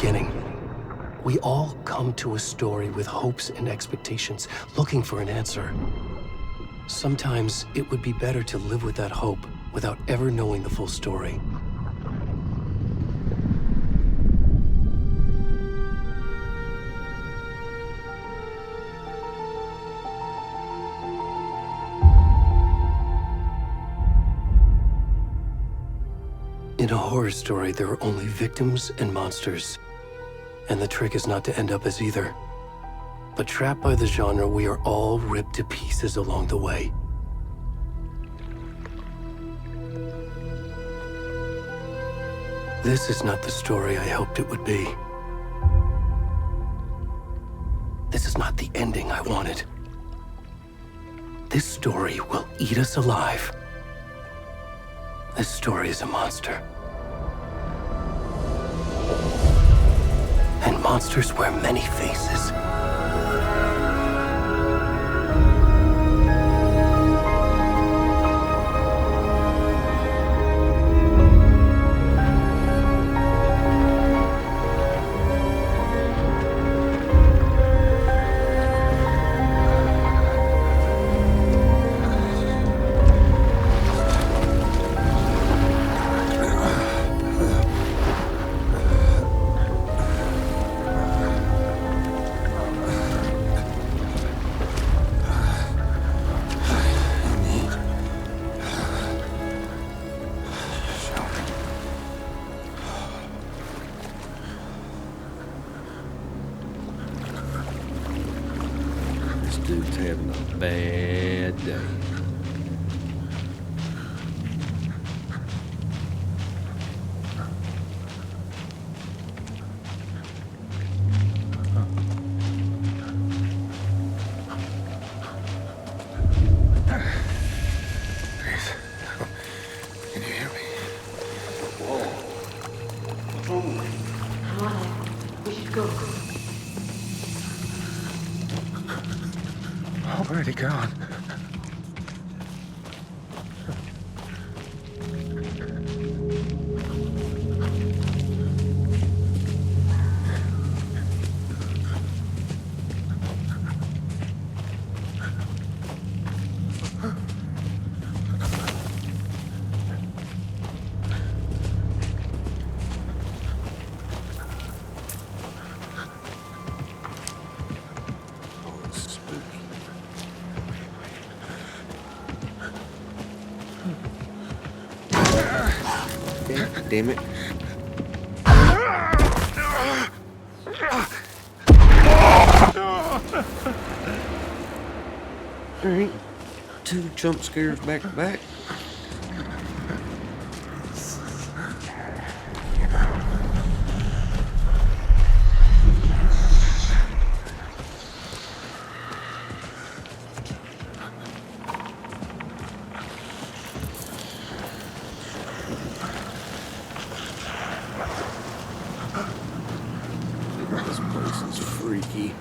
beginning. We all come to a story with hopes and expectations, looking for an answer. Sometimes it would be better to live with that hope without ever knowing the full story. In a horror story, there are only victims and monsters. And the trick is not to end up as either. But trapped by the genre, we are all ripped to pieces along the way. This is not the story I hoped it would be. This is not the ending I wanted. This story will eat us alive. This story is a monster. And monsters wear many faces. Dude's having a bad day. Please. Can you hear me? Whoa. What's wrong with you? Come on, we should go. Already gone. Damn it. Alright. 2 jump scares back to back. This place is freaky.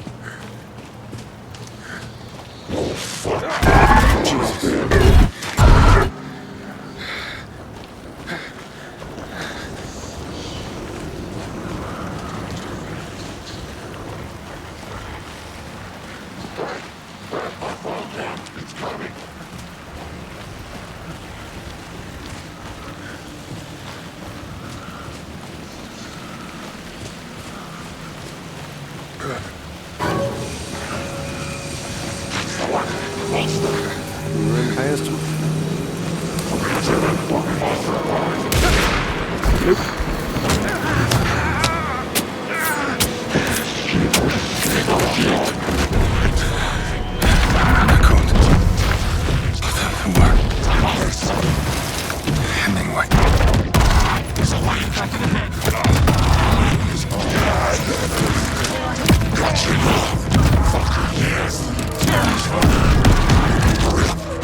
Run past him. Hemingway.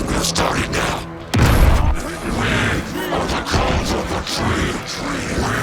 We're starting now. The cause of the tree.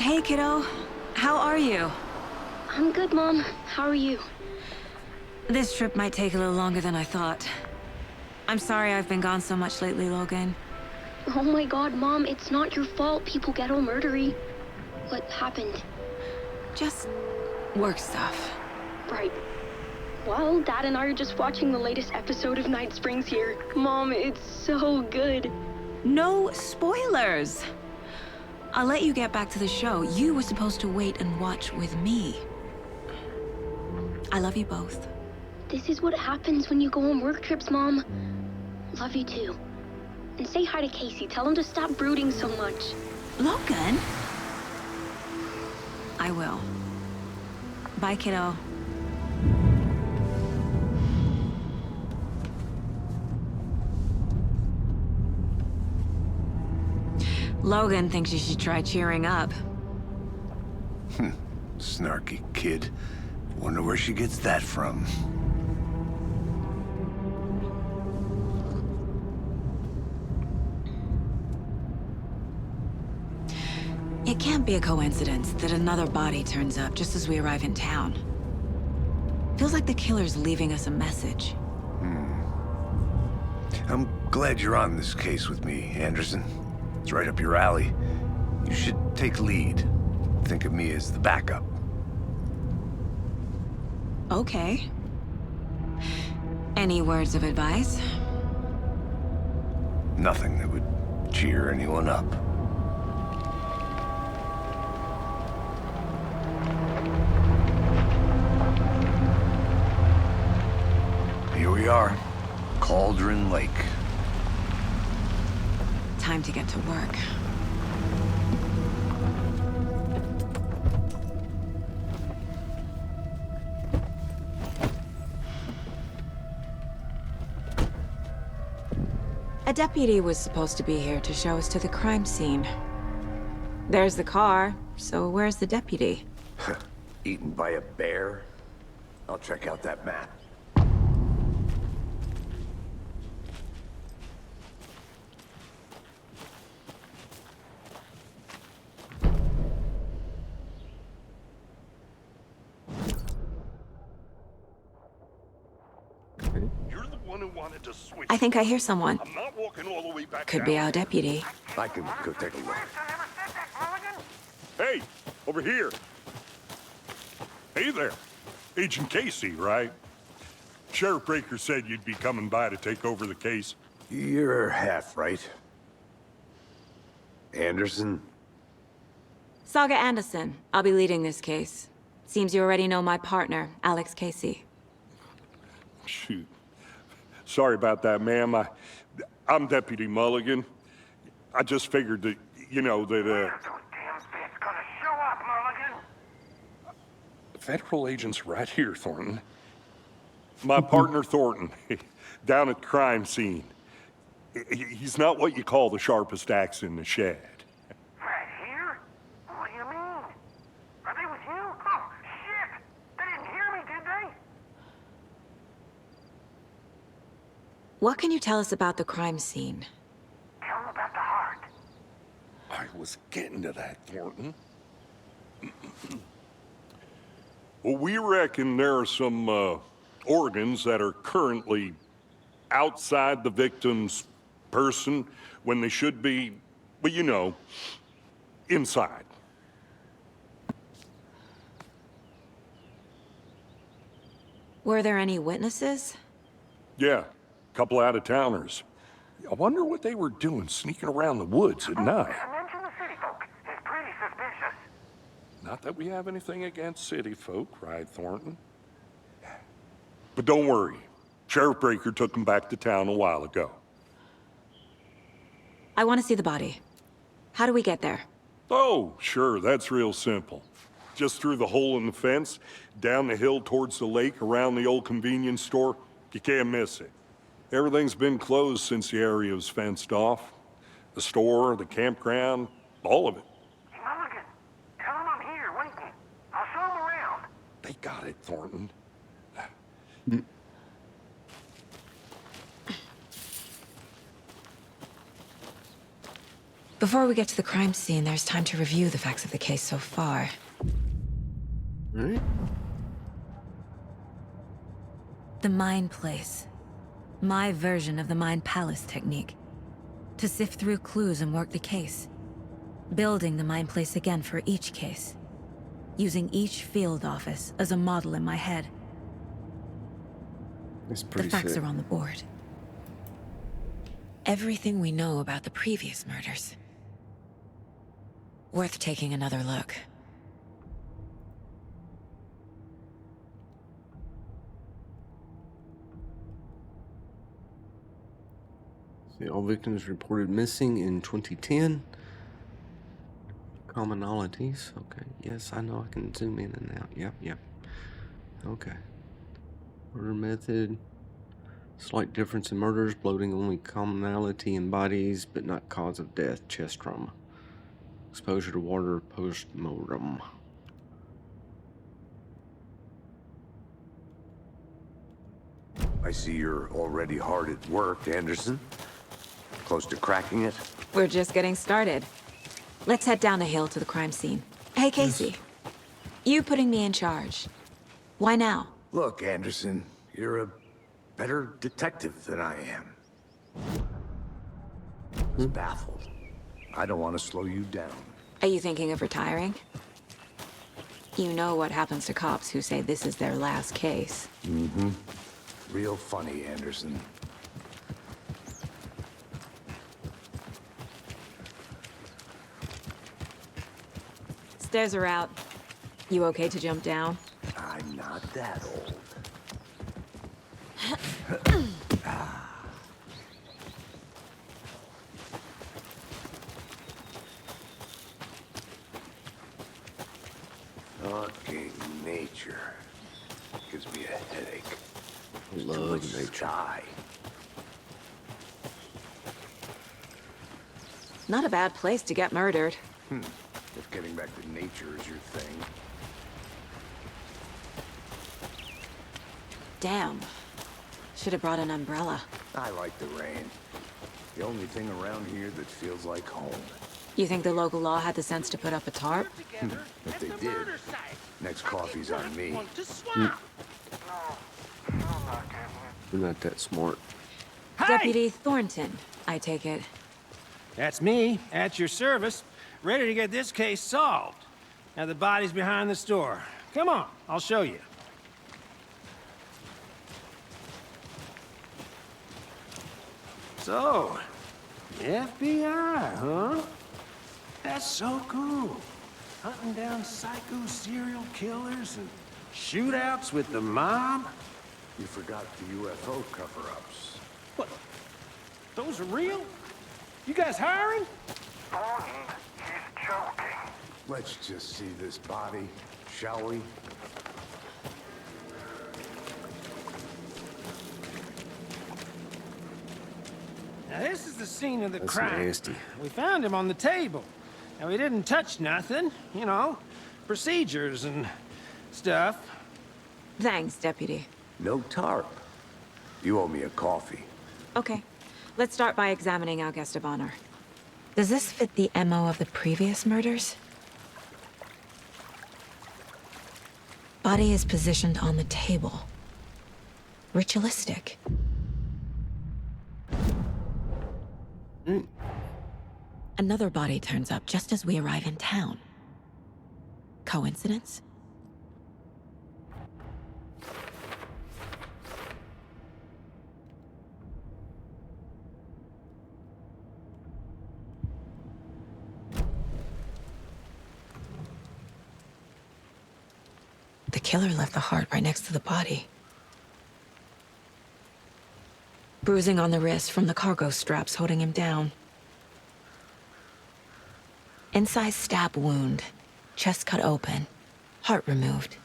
Hey, kiddo. How are you? I'm good, Mom. How are you? This trip might take a little longer than I thought. I'm sorry I've been gone so much lately, Logan. Oh my god, Mom, it's not your fault people get all murdery. What happened? Just work stuff. Right. Well, Dad and I are just watching the latest episode of Night Springs here. Mom, it's so good. No spoilers! I'll let you get back to the show. You were supposed to wait and watch with me. I love you both. This is what happens when you go on work trips, Mom. Love you too. And say hi to Casey. Tell him to stop brooding so much. Logan? I will. Bye, kiddo. Logan thinks you should try cheering up. Snarky kid. Wonder where she gets that from. It can't be a coincidence that another body turns up just as we arrive in town. Feels like the killer's leaving us a message. I'm glad you're on this case with me, Anderson. It's right up your alley. You should take lead. Think of me as the backup. Okay. Any words of advice? Nothing that would cheer anyone up. Here we are. Cauldron Lake. Time to get to work. A deputy was supposed to be here to show us to the crime scene. There's the car, so where's the deputy? Eaten by a bear? I'll check out that map. You're the one who wanted to switch. I think I hear someone. I'm not walking all the way back Could down. be our deputy. I can go take a look. Hey, over here. Hey there. Agent Casey, right? Sheriff Breaker said you'd be coming by to take over the case. You're half right. Anderson? Saga Anderson. I'll be leading this case. Seems you already know my partner, Alex Casey. Shoot. Sorry about that, ma'am. I'm Deputy Mulligan. I just figured that, you know, that, Damn bitch gonna show up, Mulligan. federal agent's right here, Thornton. My partner, Thornton, down at the crime scene. He's not what you call the sharpest axe in the shed. Right here? What do you mean? Are they with you? Oh, shit! They didn't hear me, did they? What can you tell us about the crime scene? Tell them about the heart. I was getting to that, Thornton. Well, we reckon there are some organs that are currently outside the victim's person when they should be, well, you know, inside. Were there any witnesses? Yeah, a couple out-of-towners. I wonder what they were doing sneaking around the woods at night. Mention the city folk. It's pretty suspicious. Not that we have anything against city folk, right, Thornton? But don't worry. Sheriff Breaker took them back to town a while ago. I want to see the body. How do we get there? Oh, sure, that's real simple. Just through the hole in the fence, down the hill towards the lake, around the old convenience store. You can't miss it. Everything's been closed since the area was fenced off. The store, the campground, all of it. Mulligan, tell them I'm here waiting. I'll show them around. They got it, Thornton. Before we get to the crime scene, there's time to review the facts of the case so far. Alright. The Mind Place. My version of the Mind Palace technique. To sift through clues and work the case. Building the Mind Place again for each case. Using each field office as a model in my head. That's The pretty facts sick. are on the board. Everything we know about the previous murders. Worth taking another look. See, all victims reported missing in 2010. Commonalities. Okay. Yes, I know I can zoom in and out. Yep. Okay. Murder method. Slight difference in murders. Bloating only commonality in bodies, but not cause of death. Chest trauma. Exposure to water post-mortem. I see you're already hard at work, Anderson. Close to cracking it? We're just getting started. Let's head down the hill to the crime scene. Hey, Casey. You putting me in charge. Why now? Look, Anderson, you're a better detective than I am. I was baffled. I don't want to slow you down. Are you thinking of retiring? You know what happens to cops who say this is their last case. Real funny, Anderson. Stairs are out. You okay to jump down? I'm not that old. Fucking nature. Gives me a headache. Too Love much nature. sky. Not a bad place to get murdered. If getting back to nature is your thing. Damn. Should have brought an umbrella. I like the rain. The only thing around here that feels like home. You think the local law had the sense to put up a tarp? If they did, next coffee's on me. You're not that smart. Deputy Thornton, I take it. That's me, at your service, ready to get this case solved. Now the body's behind the store. Come on, I'll show you. So, the FBI, huh? That's so cool. Hunting down psycho serial killers and shootouts with the mob. You forgot the UFO cover-ups. What? Those are real? You guys hiring? Thornton, he's joking. Let's just see this body, shall we? Now this is the scene of the That's crime. nasty. We found him on the table. And we didn't touch nothing, you know, procedures and stuff. Thanks, Deputy. No tarp. You owe me a coffee. Okay. Let's start by examining our guest of honor. Does this fit the MO of the previous murders? Body is positioned on the table. Ritualistic. Another body turns up just as we arrive in town. Coincidence? The killer left the heart right next to the body. Bruising on the wrist from the cargo straps holding him down. Inside stab wound, chest cut open, heart removed.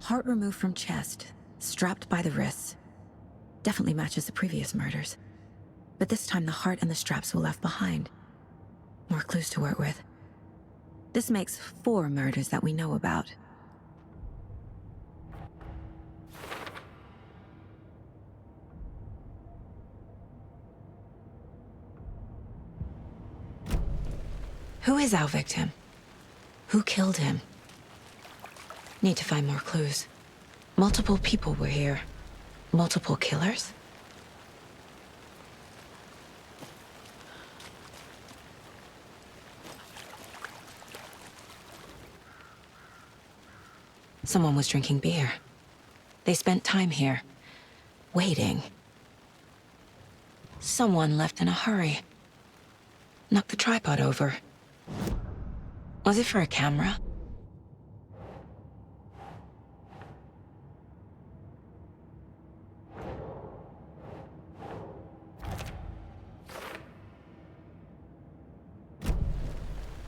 Heart removed from chest, strapped by the wrists. Definitely matches the previous murders. But this time the heart and the straps were left behind. More clues to work with. This makes 4 murders that we know about. Who is our victim? Who killed him? Need to find more clues. Multiple people were here. Multiple killers? Someone was drinking beer. They spent time here, waiting. Someone left in a hurry. Knocked the tripod over. Was it for a camera?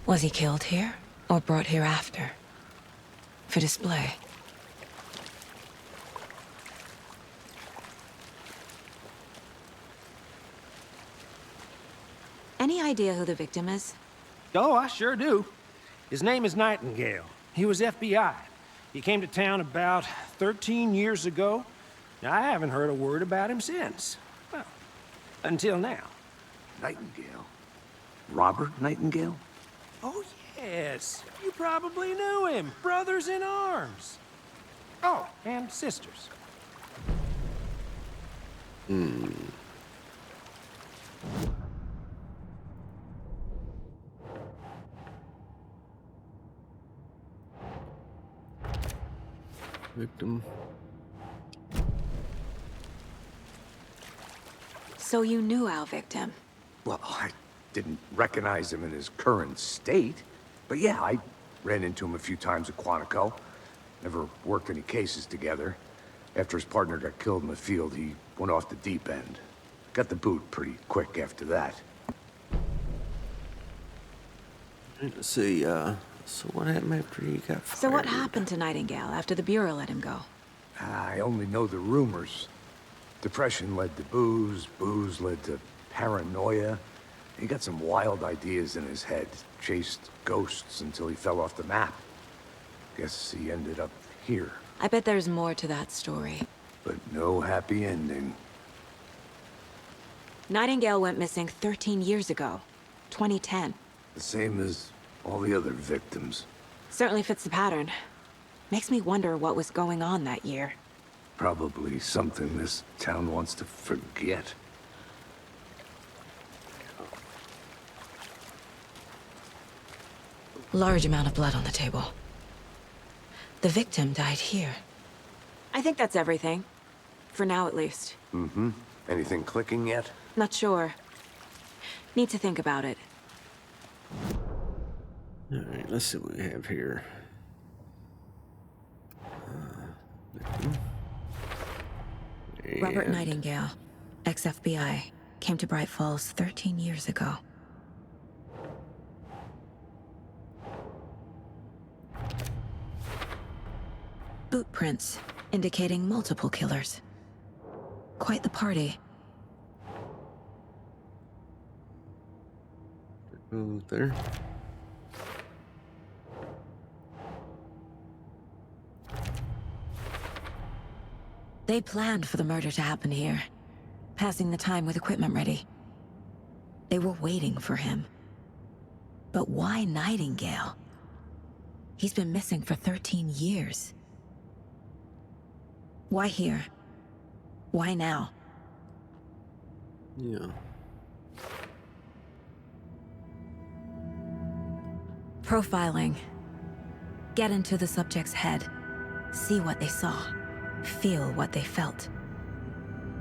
Was he killed here, or brought here after? For display? Any idea who the victim is? Oh, I sure do. His name is Nightingale. He was FBI. He came to town about 13 years ago. Now, I haven't heard a word about him since. Well, until now. Nightingale? Robert Nightingale? Oh, yes. You probably knew him. Brothers in arms. Oh, and sisters. Victim. So you knew our victim? Well, I didn't recognize him in his current state. But yeah, I ran into him a few times at Quantico. Never worked any cases together. After his partner got killed in the field, he went off the deep end. Got the boot pretty quick after that. Let's see, so what happened after he got fired? So what happened to Nightingale after the Bureau let him go? I only know the rumors. Depression led to booze, booze led to paranoia. He got some wild ideas in his head, chased ghosts until he fell off the map. Guess he ended up here, I bet there's more to that story. but no happy ending. Nightingale went missing 13 years ago, 2010. The same as all the other victims. Certainly fits the pattern. Makes me wonder what was going on that year. Probably something this town wants to forget. Large amount of blood on the table. The victim died here. I think that's everything. For now, at least. Mm-hmm. Anything clicking yet? Not sure. Need to think about it. Alright, let's see what we have here. Victim. Robert And- Nightingale, ex-FBI, came to Bright Falls 13 years ago. Boot prints indicating multiple killers. Quite the party. Oh, there. They planned for the murder to happen here, passing the time with equipment ready. They were waiting for him. But why Nightingale? He's been missing for 13 years. Why here? Why now? Yeah. Profiling. Get into the subject's head. See what they saw. Feel what they felt.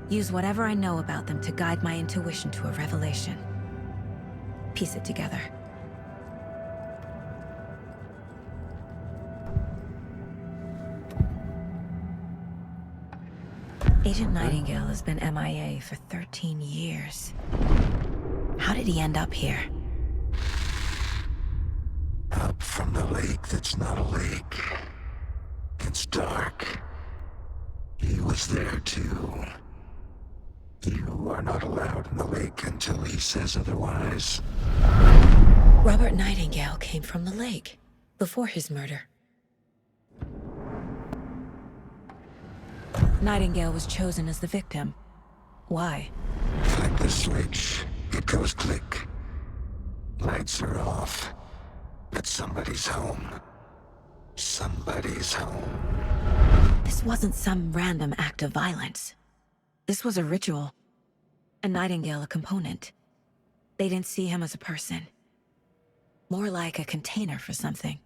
Use whatever I know about them to guide my intuition to a revelation. Piece it together. Agent Nightingale has been MIA for 13 years. How did he end up here? Up from the lake that's not a lake. It's dark. He was there too. You are not allowed in the lake until he says otherwise. Robert Nightingale came from the lake before his murder. Nightingale was chosen as the victim. Why? Flip the switch. It goes click. Lights are off. But somebody's home. Somebody's home. This wasn't some random act of violence. This was a ritual. And Nightingale a component. They didn't see him as a person. More like a container for something.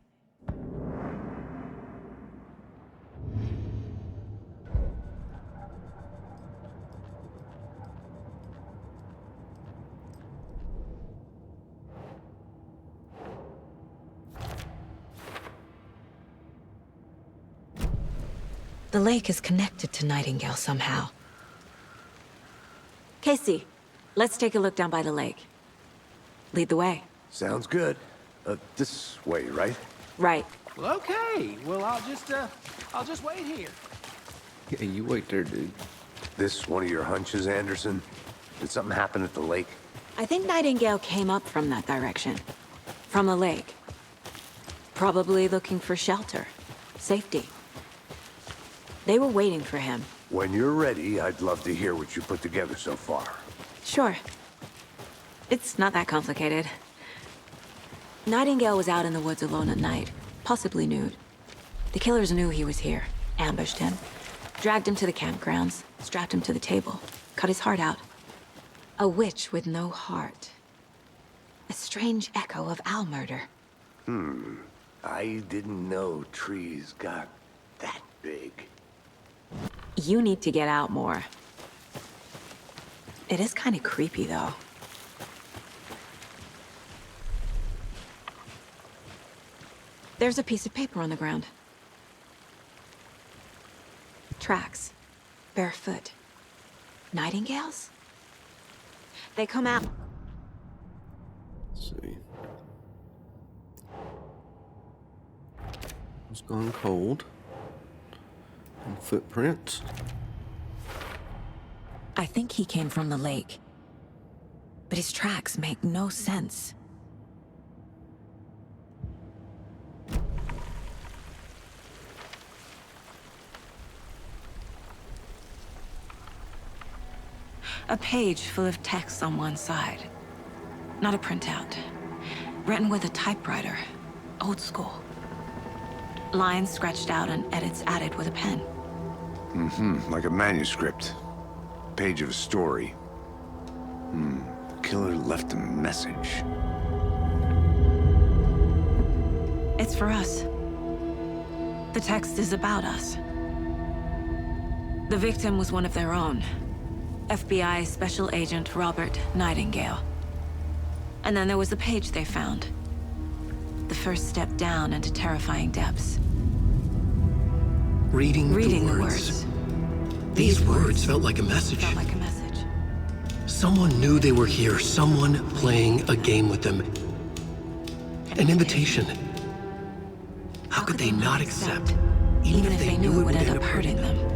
The lake is connected to Nightingale somehow. Casey, let's take a look down by the lake. Lead the way. Sounds good. This way, right? Right. Well, okay. Well, I'll just wait here. Yeah, you wait there, dude. This one of your hunches, Anderson? Did something happen at the lake? I think Nightingale came up from that direction. From the lake. Probably looking for shelter. Safety. They were waiting for him. When you're ready, I'd love to hear what you put together so far. Sure. It's not that complicated. Nightingale was out in the woods alone at night, possibly nude. The killers knew he was here, ambushed him, dragged him to the campgrounds, strapped him to the table, cut his heart out. A witch with no heart. A strange echo of owl murder. I didn't know trees got that big. You need to get out more. It is kind of creepy, though. There's a piece of paper on the ground. Tracks. Barefoot. Nightingales? They come out. Let's see. It's gone cold. And footprints. I think he came from the lake. But his tracks make no sense. A page full of text on one side. Not a printout. Written with a typewriter. Old school. Lines scratched out and edits added with a pen. Like a manuscript. Page of a story. The killer left a message. It's for us. The text is about us. The victim was one of their own. FBI Special Agent Robert Nightingale. And then there was the page they found. The first step down into terrifying depths. Reading the words. These words felt like a message. Felt like a message. Someone knew they were here. Someone playing a game with them. An invitation. How could they not accept? Even if they knew it would end up hurting them.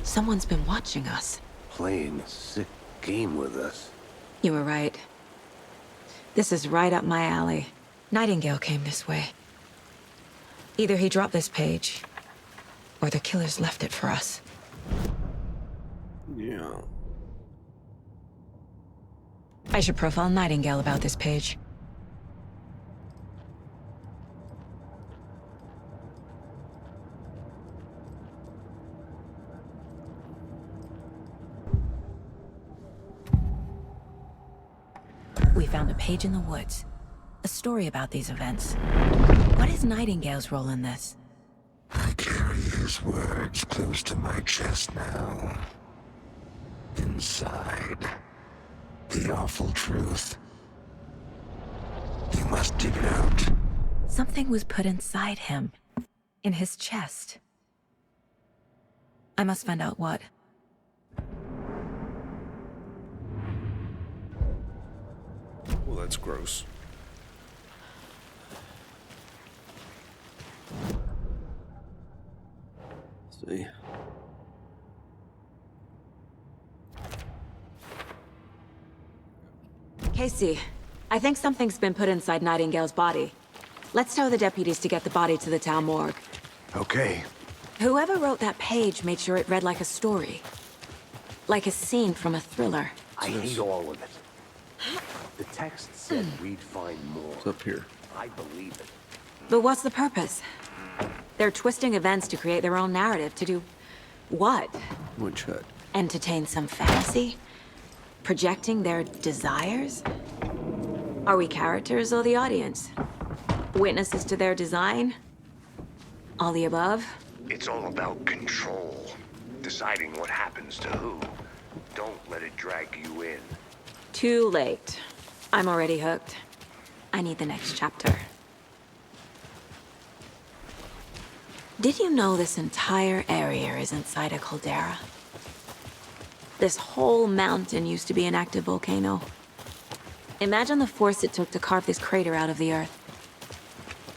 Someone's been watching us. Playing a sick game with us. You were right. This is right up my alley. Nightingale came this way. Either he dropped this page, or the killers left it for us. Yeah. I should profile Nightingale about this page. We found a page in the woods. A story about these events. What is Nightingale's role in this? I carry his words close to my chest now. Inside, the awful truth. You must dig it out. Something was put inside him. In his chest. I must find out what. Well, that's gross. see. Casey, I think something's been put inside Nightingale's body. Let's tell the deputies to get the body to the town morgue. Okay. Whoever wrote that page made sure it read like a story. Like a scene from a thriller. I hate all of it. The text said we'd find more. It's up here. I believe it. But what's the purpose? They're twisting events to create their own narrative to do... what? Witch hut. Entertain some fantasy? Projecting their desires? Are we characters or the audience? Witnesses to their design? All the above? It's all about control. Deciding what happens to who. Don't let it drag you in. Too late. I'm already hooked. I need the next chapter. Did you know this entire area is inside a caldera? This whole mountain used to be an active volcano. Imagine the force it took to carve this crater out of the earth.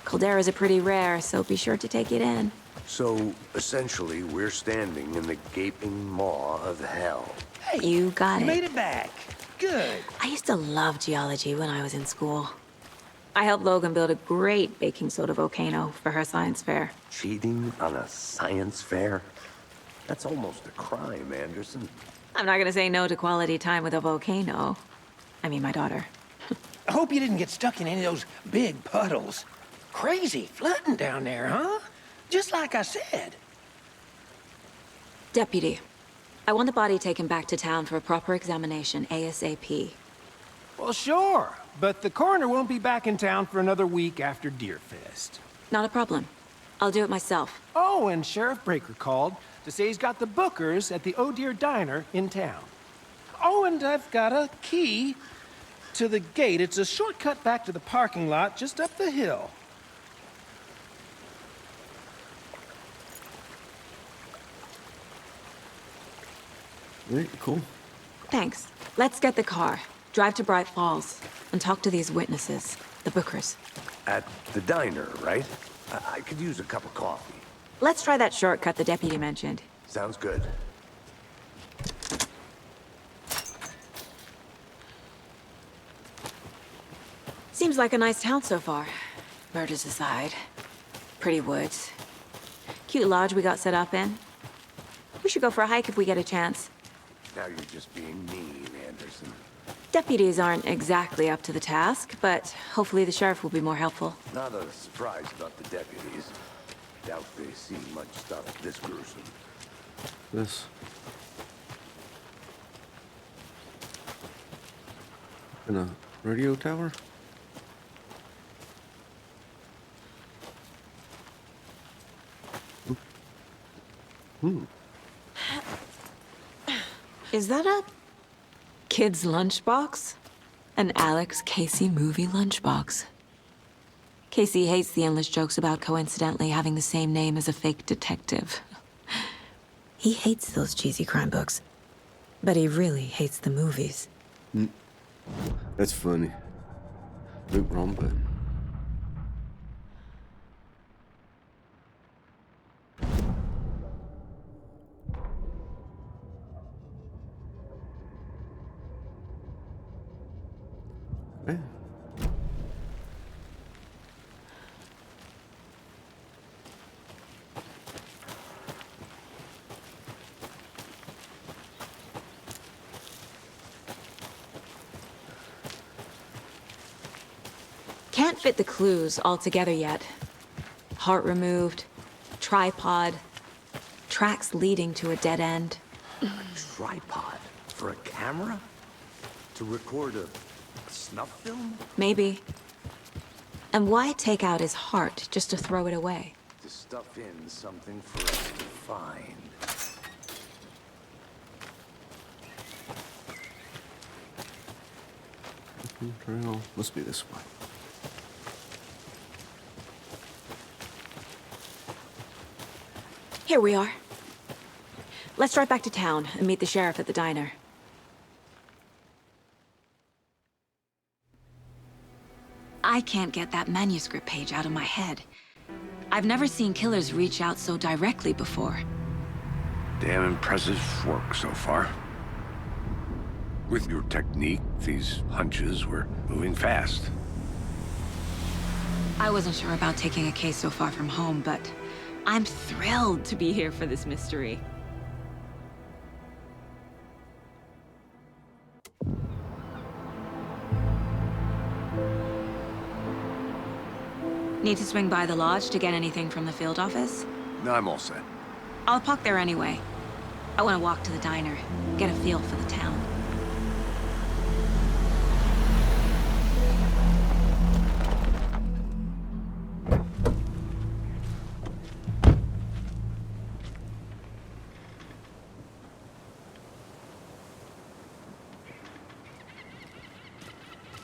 Calderas are pretty rare, so be sure to take it in. So, essentially, we're standing in the gaping maw of hell. Hey, You got you it. made it back. Good. I used to love geology when I was in school. I helped Logan build a great baking soda volcano for her science fair. Cheating on a science fair? That's almost a crime, Anderson. I'm not gonna say no to quality time with a volcano. I mean, my daughter. I hope you didn't get stuck in any of those big puddles. Crazy flooding down there, huh? Just like I said. Deputy, I want the body taken back to town for a proper examination, ASAP. Well, sure. But the coroner won't be back in town for another week after Deerfest. Not a problem. I'll do it myself. Oh, and Sheriff Breaker called to say he's got the Bookers at the Oh Dear Diner in town. Oh, and I've got a key to the gate. It's a shortcut back to the parking lot just up the hill. Right, cool. Thanks. Let's get the car, drive to Bright Falls, and talk to these witnesses, the Bookers. At the diner, right? I could use a cup of coffee. Let's try that shortcut the deputy mentioned. Sounds good. Seems like a nice town so far. Murders aside. Pretty woods. Cute lodge we got set up in. We should go for a hike if we get a chance. Now you're just being mean, Anderson. Deputies aren't exactly up to the task, but hopefully the sheriff will be more helpful. Not a surprise about the deputies. Doubt they've seen much stuff this gruesome. This. In a radio tower? Is that a kid's lunchbox? An Alex Casey movie lunchbox. Casey hates the endless jokes about coincidentally having the same name as a fake detective. He hates those cheesy crime books, but he really hates the movies. That's funny. Loop wrong button. Okay. Can't fit the clues all together yet. Heart removed, tripod, tracks leading to a dead end. Tripod? For a camera? To record a snuff film? Maybe. And why take out his heart just to throw it away? To stuff in something for us to find. Trail must be this way. Here we are. Let's drive back to town and meet the sheriff at the diner. I can't get that manuscript page out of my head. I've never seen killers reach out so directly before. Damn impressive work so far. With your technique, these hunches were moving fast. I wasn't sure about taking a case so far from home, but I'm thrilled to be here for this mystery. Need to swing by the lodge to get anything from the field office? No, I'm all set. I'll park there anyway. I want to walk to the diner, get a feel for the town.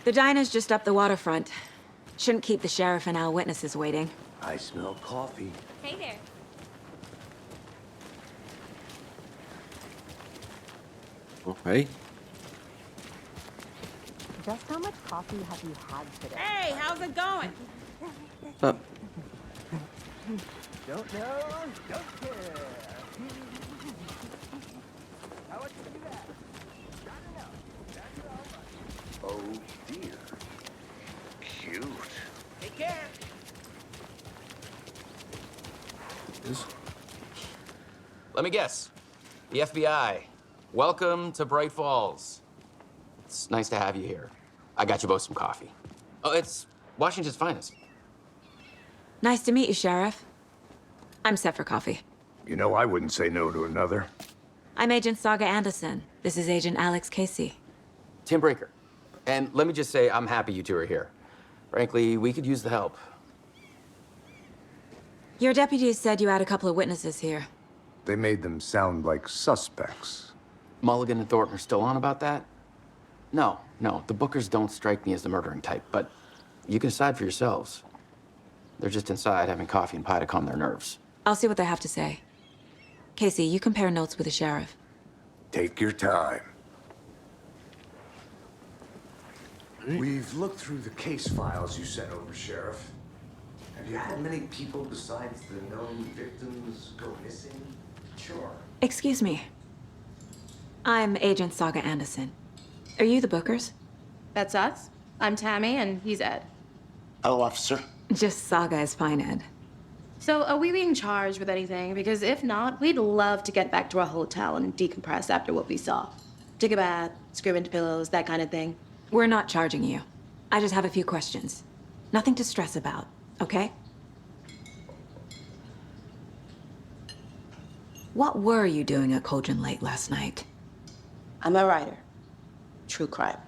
The diner's just up the waterfront. Shouldn't keep the sheriff and our witnesses waiting. I smell coffee. Hey there. Okay. Just how much coffee have you had today? Hey, how's it going? What's up? Don't know, don't care. How much do that? Oh dear. Cute. Hey, Cat. Let me guess. The FBI. Welcome to Bright Falls. It's nice to have you here. I got you both some coffee. Oh, it's Washington's finest. Nice to meet you, Sheriff. I'm set for coffee. You know, I wouldn't say no to another. I'm Agent Saga Anderson. This is Agent Alex Casey. Tim Breaker. And let me just say, I'm happy you two are here. Frankly, we could use the help. Your deputies said you had a couple of witnesses here. They made them sound like suspects. Mulligan and Thornton are still on about that? No, the Bookers don't strike me as the murdering type, but you can decide for yourselves. They're just inside having coffee and pie to calm their nerves. I'll see what they have to say. Casey, you compare notes with the sheriff. Take your time. We've looked through the case files you sent over, Sheriff. Have you had many people besides the known victims go missing? Sure. Excuse me. I'm Agent Saga Anderson. Are you the Bookers? That's us. I'm Tammy, and he's Ed. Hello, officer. Just Saga is fine, Ed. So, are we being charged with anything? Because if not, we'd love to get back to our hotel and decompress after what we saw. Take a bath, scream into pillows, that kind of thing. We're not charging you. I just have a few questions. Nothing to stress about, okay? What were you doing at Cauldron Lake last night? I'm a writer. True crime.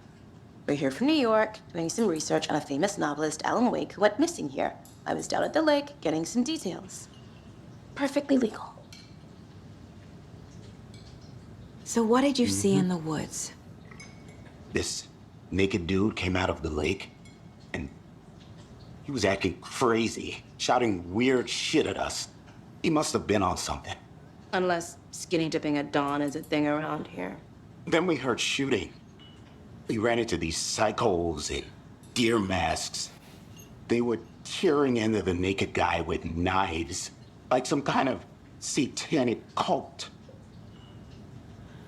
We're here from New York, doing some research on a famous novelist, Alan Wake, who went missing here. I was down at the lake, getting some details. Perfectly legal. So what did you see in the woods? This naked dude came out of the lake, and he was acting crazy, shouting weird shit at us. He must have been on something. Unless skinny dipping at dawn is a thing around here. Then we heard shooting. We ran into these psychos in deer masks. They were tearing into the naked guy with knives, like some kind of satanic cult.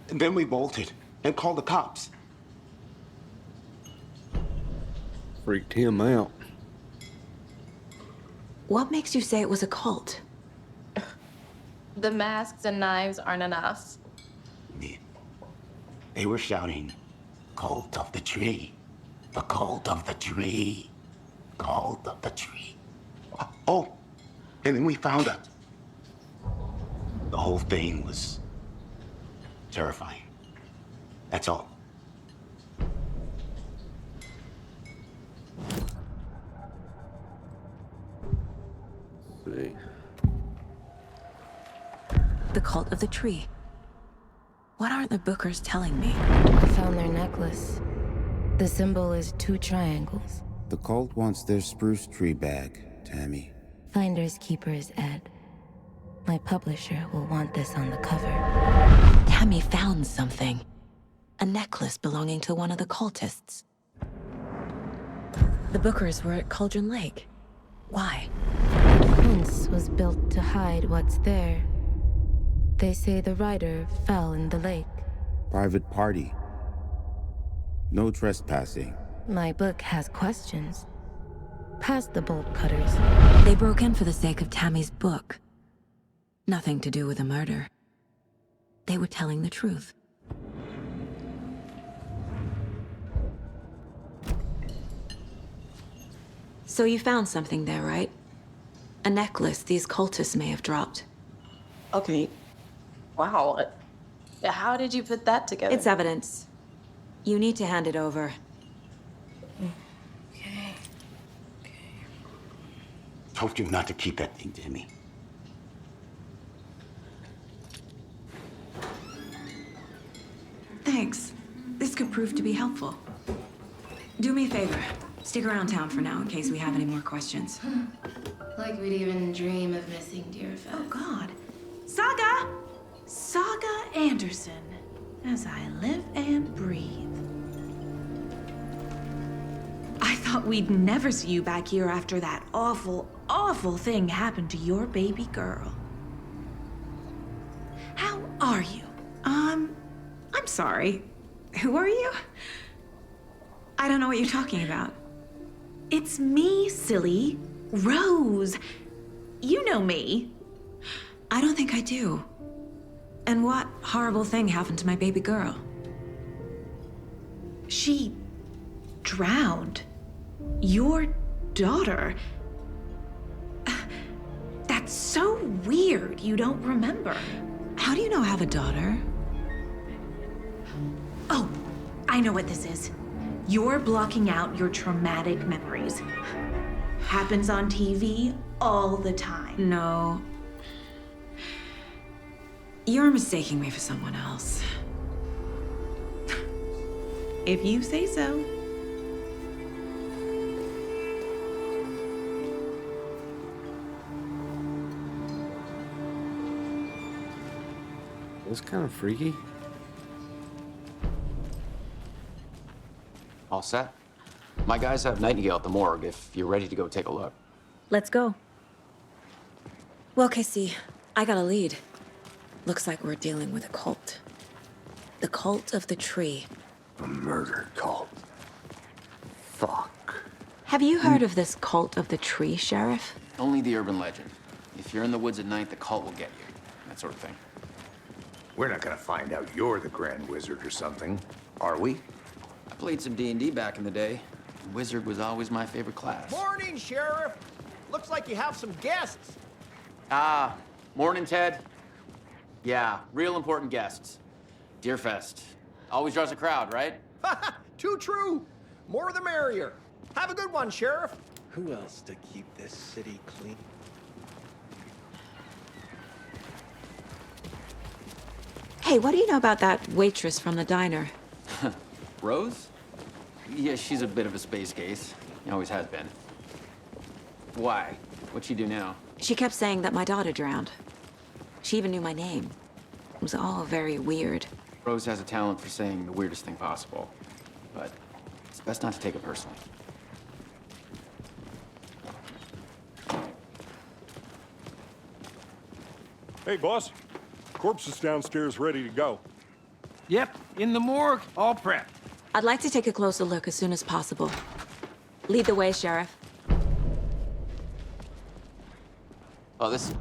And then we bolted and called the cops. Freaked him out. What makes you say it was a cult? The masks and knives aren't enough. They were shouting, "Cult of the tree, the cult of the tree, cult of the tree." Oh, and then we found out. The whole thing was terrifying. That's all. Let's see. The cult of the tree. What aren't the Bookers telling me? I found their necklace. The symbol is 2 triangles. The cult wants their spruce tree back, Tammy. Finders keepers, Ed. My publisher will want this on the cover. Tammy found something. A necklace belonging to one of the cultists. The Bookers were at Cauldron Lake. Why? The fence was built to hide what's there. They say the rider fell in the lake. Private party. No trespassing. My book has questions. Past the bolt cutters. They broke in for the sake of Tammy's book. Nothing to do with a murder. They were telling the truth. So you found something there, right? A necklace these cultists may have dropped. Okay. Wow. How did you put that together? It's evidence. You need to hand it over. Okay. Told you not to keep that thing, Tammy. Thanks. This could prove to be helpful. Do me a favor. Stick around town for now in case we have any more questions. Like we'd even dream of missing Deerfest. Oh, God. Saga! Saga Anderson. As I live and breathe. I thought we'd never see you back here after that awful, awful thing happened to your baby girl. How are you? I'm sorry. Who are you? I don't know what you're talking about. It's me, silly. Rose. You know me. I don't think I do. And what horrible thing happened to my baby girl? She drowned. Your daughter. That's so weird you don't remember. How do you know I have a daughter? Oh, I know what this is. You're blocking out your traumatic memories. Happens on TV all the time. No. You're mistaking me for someone else. If you say so. It's kind of freaky. All set? My guys have Nightingale at the morgue if you're ready to go take a look. Let's go. Well, Casey, I got a lead. Looks like we're dealing with a cult. The cult of the tree. A murder cult. Fuck. Have you heard of this cult of the tree, Sheriff? Only the urban legend. If you're in the woods at night, the cult will get you. That sort of thing. We're not gonna find out you're the Grand Wizard or something, are we? I played some D&D back in the day. Wizard was always my favorite class. Morning, Sheriff. Looks like you have some guests. Ah, morning, Ted. Yeah, real important guests. Deerfest. Always draws a crowd, right? Too true. More the merrier. Have a good one, Sheriff. Who else to keep this city clean? Hey, what do you know about that waitress from the diner? Rose? Yeah, she's a bit of a space case. Always has been. Why? What'd she do now? She kept saying that my daughter drowned. She even knew my name. It was all very weird. Rose has a talent for saying the weirdest thing possible. But it's best not to take it personally. Hey, boss. Corpse is downstairs ready to go. Yep, in the morgue, all prepped. I'd like to take a closer look as soon as possible. Lead the way, Sheriff. Oh, this...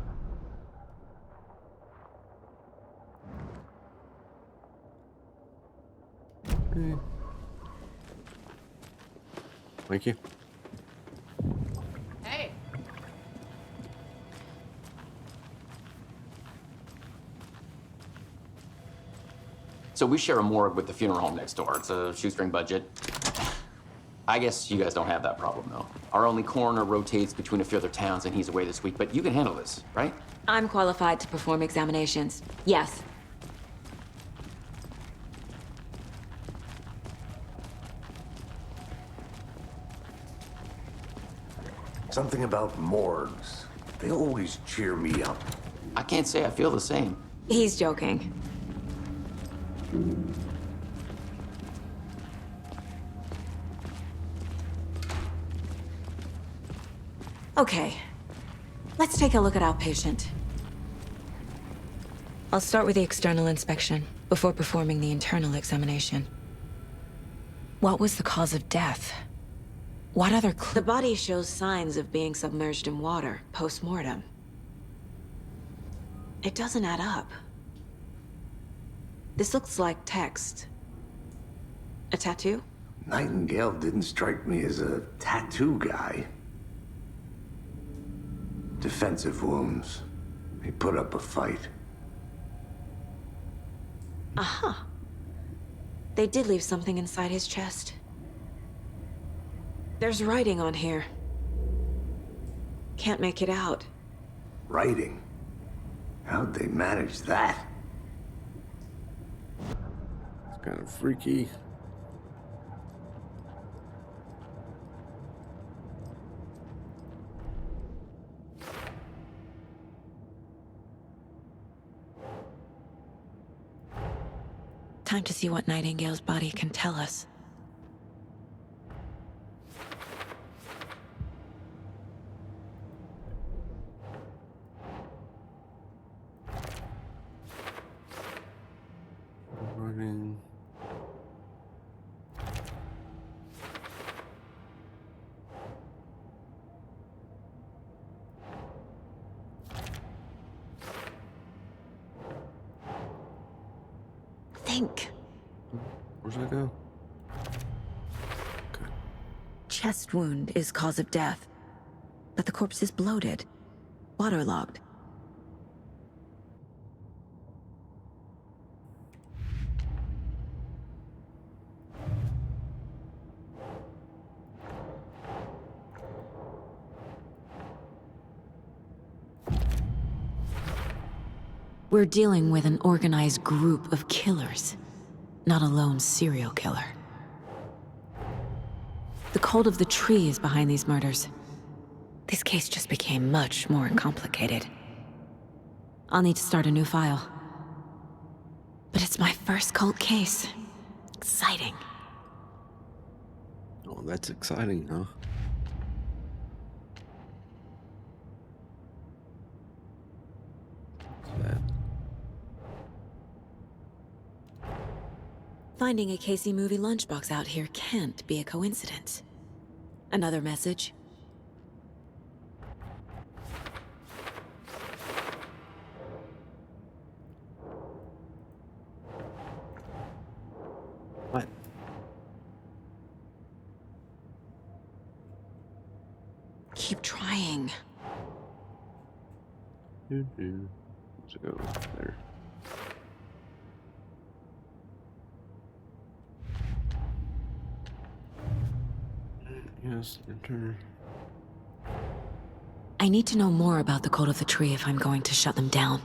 Thank you. Hey! So we share a morgue with the funeral home next door. It's a shoestring budget. I guess you guys don't have that problem, though. Our only coroner rotates between a few other towns, and he's away this week, but you can handle this, right? I'm qualified to perform examinations. Yes. Something about morgues. They always cheer me up. I can't say I feel the same. He's joking. Okay. Let's take a look at our patient. I'll start with the external inspection, before performing the internal examination. What was the cause of death? What other The body shows signs of being submerged in water, post-mortem. It doesn't add up. This looks like text. A tattoo? Nightingale didn't strike me as a tattoo guy. Defensive wounds. He put up a fight. Uh-huh. They did leave something inside his chest. There's writing on here. Can't make it out. Writing? How'd they manage that? It's kind of freaky. Time to see what Nightingale's body can tell us. Running. Think. Where's that go? Chest wound is cause of death. But the corpse is bloated, waterlogged. We're dealing with an organized group of killers, not a lone serial killer. The cult of the tree is behind these murders. This case just became much more complicated. I'll need to start a new file. But it's my first cult case. Exciting. Oh, that's exciting, huh? What's that? Finding a Casey movie lunchbox out here can't be a coincidence. Another message? What? Keep trying. Let's go there. Yes, enter. I need to know more about the cult of the tree if I'm going to shut them down.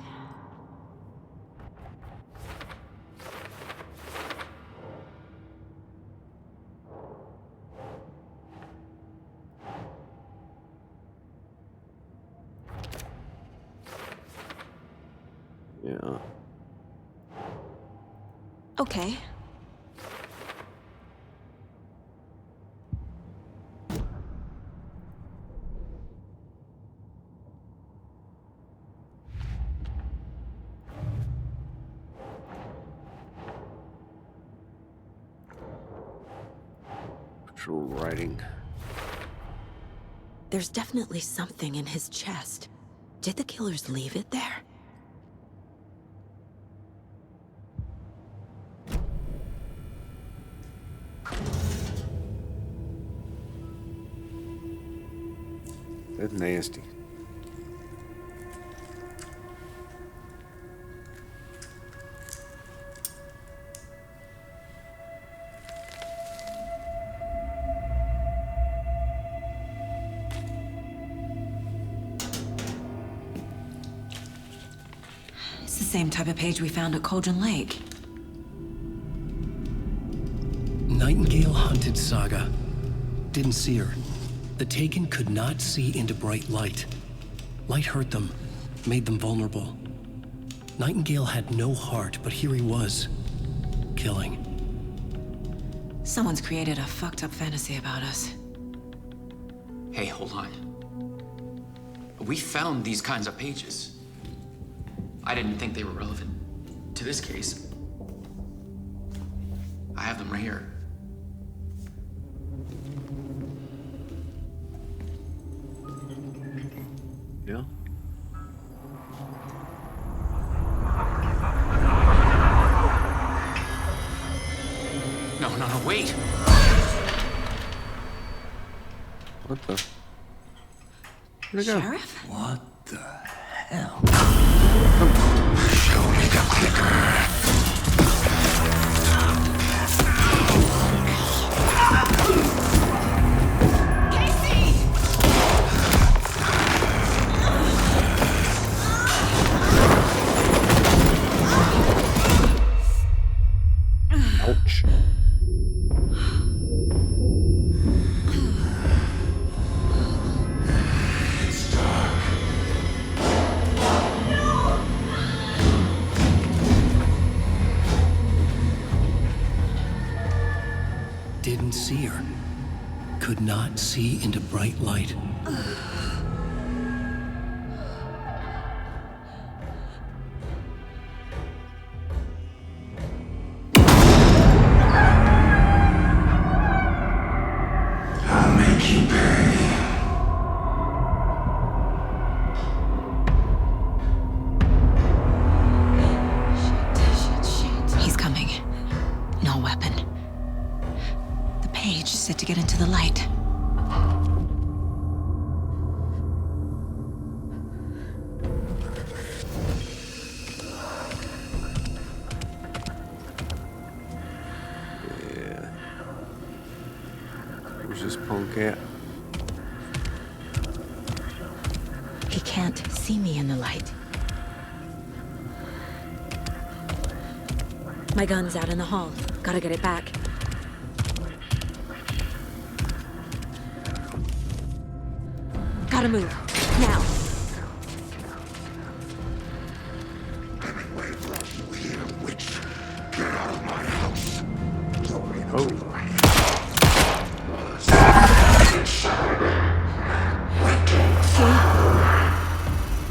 Yeah. Okay. Writing. There's definitely something in his chest. Did the killers leave it there? That's nasty. It's the same type of page we found at Cauldron Lake. Nightingale hunted Saga. Didn't see her. The Taken could not see into bright light. Light hurt them, made them vulnerable. Nightingale had no heart, but here he was, killing. Someone's created a fucked up fantasy about us. Hey, hold on. We found these kinds of pages. I didn't think they were relevant. to this case, I have them right here. Yeah. No, wait! What the? Where'd it go? Sheriff? What the hell? Show me the clicker. Ouch. Didn't see her. Could not see into bright light. I'll make you pay. He's coming. No weapon. The page said to get into the light. Yeah. Where's this punk at? He can't see me in the light. My gun's out in the hall. Gotta get it back. Gotta move. Now.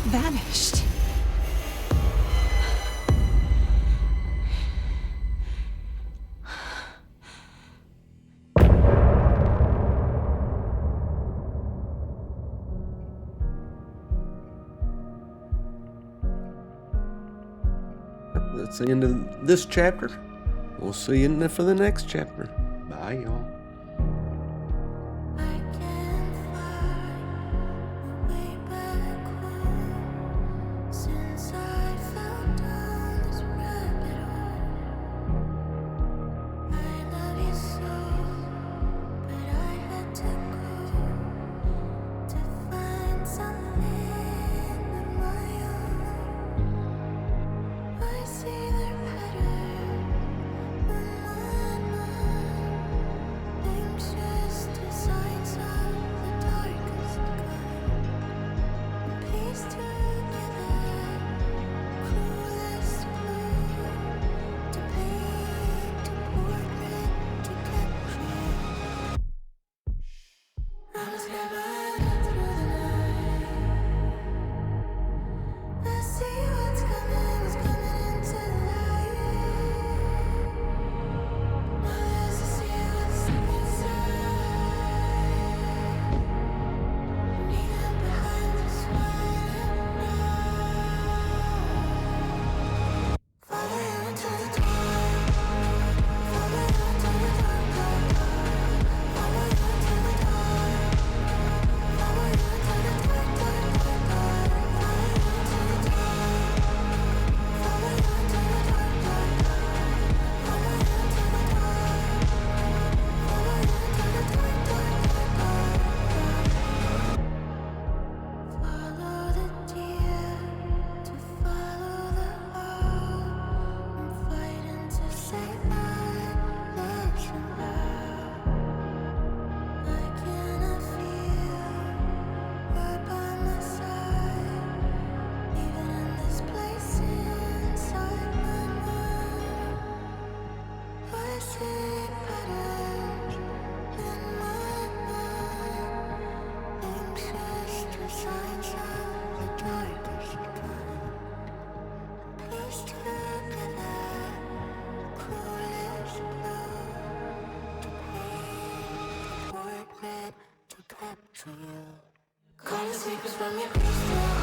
He vanished. That's the end of this chapter. We'll see you for the next chapter. Bye, y'all. between you. Calling secrets from your crystal.